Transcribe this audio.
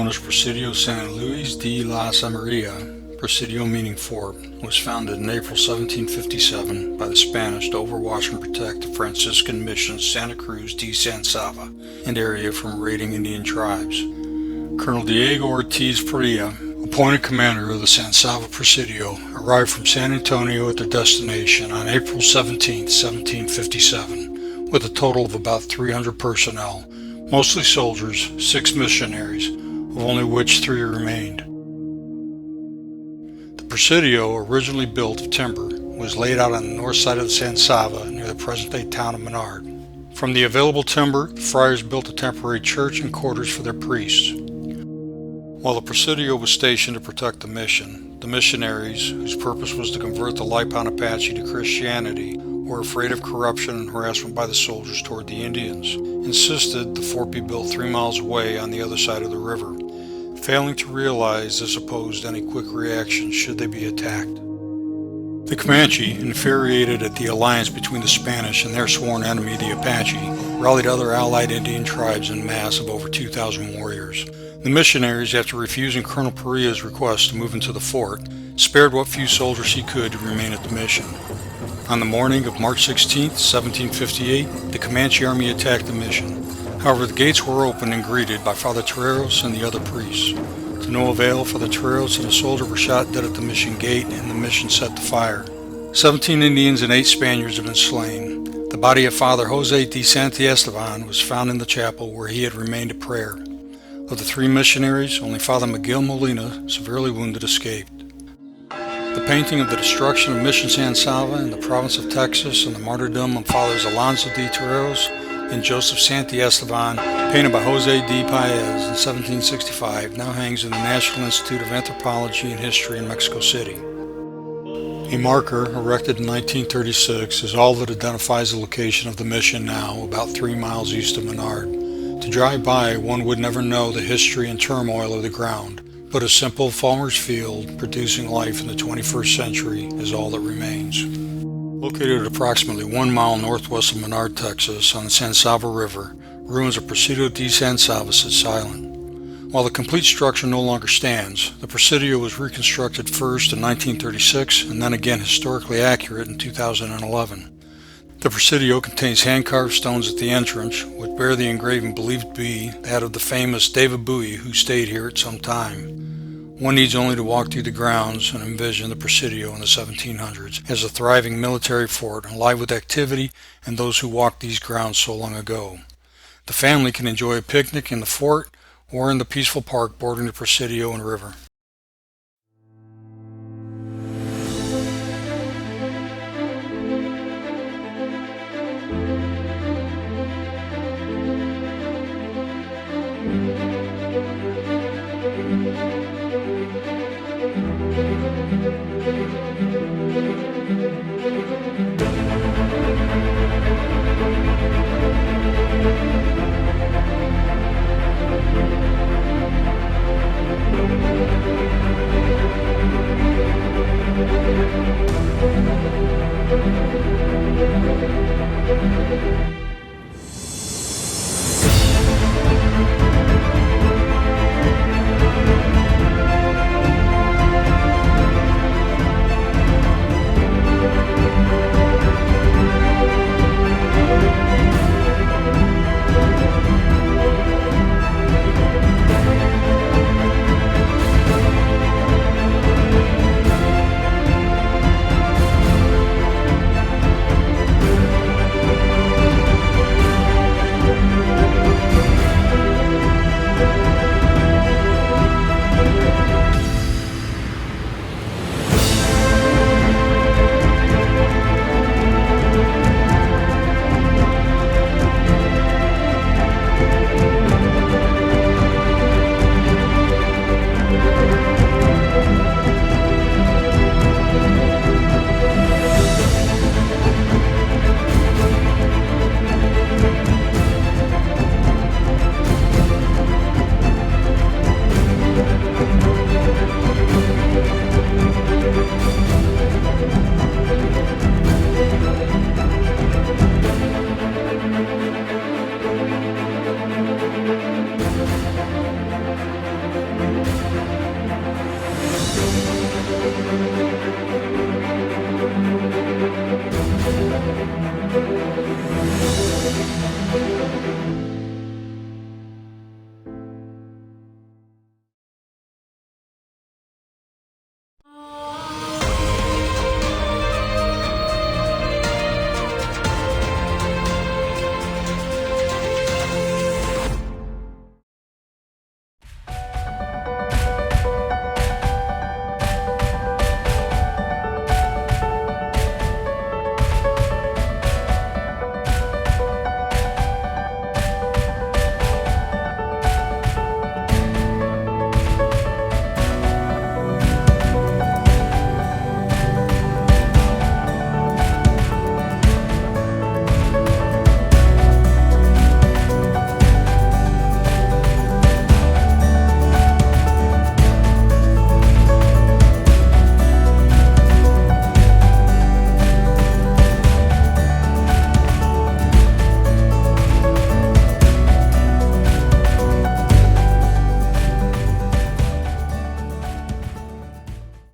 known as Presidio San Luis de las Amarillas, Presidio meaning fort, was founded in April 1757 by the Spanish to overwatch and protect the Franciscan mission Santa Cruz de San Saba and area from raiding Indian tribes. Colonel Diego Ortiz Parrilla, appointed commander of the San Saba Presidio, arrived from San Antonio at their destination on April 17, 1757, with a total of about 300 personnel, mostly soldiers, 6 missionaries, of only which 3 remained. The Presidio, originally built of timber, was laid out on the north side of the San Saba near the present-day town of Menard. From the available timber, the friars built a temporary church and quarters for their priests. While the Presidio was stationed to protect the mission, the missionaries, whose purpose was to convert the Lipan Apache to Christianity, were afraid of corruption and harassment by the soldiers toward the Indians, insisted the fort be built 3 miles away on the other side of the river. Failing to realize this opposed any quick reaction should they be attacked. The Comanche, infuriated at the alliance between the Spanish and their sworn enemy, the Apache, rallied other allied Indian tribes en masse of over 2,000 warriors. The missionaries, after refusing Colonel Parrilla's request to move into the fort, spared what few soldiers he could to remain at the mission. On the morning of March 16, 1758, the Comanche army attacked the mission. However, the gates were opened and greeted by Father Toreros and the other priests. To no avail, Father Toreros and a soldier were shot dead at the mission gate, and the mission set to fire. 17 Indians and 8 Spaniards had been slain. The body of Father Jose de Santiesteban was found in the chapel where he had remained to prayer. Of the 3 missionaries, only Father Miguel Molina, severely wounded, escaped. The painting of the destruction of Mission San Saba in the province of Texas and the martyrdom of Fathers Alonso de Toreros and Joseph Santiesteban, painted by Jose de Paez in 1765, now hangs in the National Institute of Anthropology and History in Mexico City. A marker, erected in 1936, is all that identifies the location of the mission now, about 3 miles east of Menard. To drive by, one would never know the history and turmoil of the ground, but a simple farmer's field producing life in the 21st century is all that remains. Located at approximately 1 mile northwest of Menard, Texas, on the San Saba River, ruins of Presidio de San Saba sit silent. While the complete structure no longer stands, the Presidio was reconstructed first in 1936 and then again historically accurate in 2011. The Presidio contains hand-carved stones at the entrance, which bear the engraving believed to be that of the famous David Bowie, who stayed here at some time. One needs only to walk through the grounds and envision the Presidio in the 1700s as a thriving military fort, alive with activity and those who walked these grounds so long ago. The family can enjoy a picnic in the fort or in the peaceful park bordering the Presidio and river.